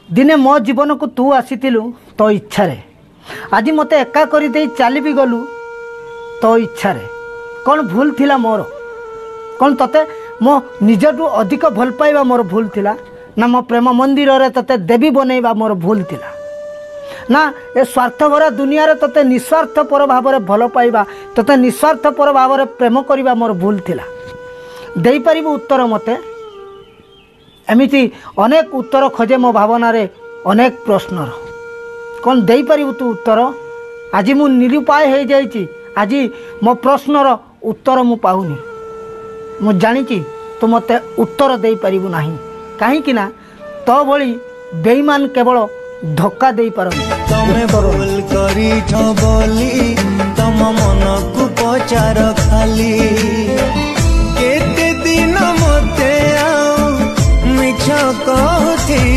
दिने मो जीवन को तू आसीलु तो इच्छा रे आज मत एका कर चली भी गलु तो इच्छा रे कौन भूल थिला मोर कौन तते मो निजटू अधिक भल पाइबा मोर भूल थिला ना मो प्रेम मंदिर रे तते देवी बनैबा मोर भूल थिला ना ए स्वार्थभरा दुनिया रे तते निस्वार्थपर भाव में भल पाइबा तते निस्वार्थपर भाव में प्रेम करबा मोर भूल थिला देई परिबु उत्तर मते एमिति अनेक उत्तर खोजे मो भावना रे अनेक प्रश्नर कौन देई परिबु तू उत्तर आज मु निरुपाय हो जाइछि आज मो प्रश्नर उत्तर मु पाउनी मु जानी तू मते उत्तर दे पारिबु नाही कहीं ना तो भली बेईमान केवल धोखा दे पारन तमे भूल करी बोली तम मन को पचार खाली केते दिन मते आउ मिछ कहती।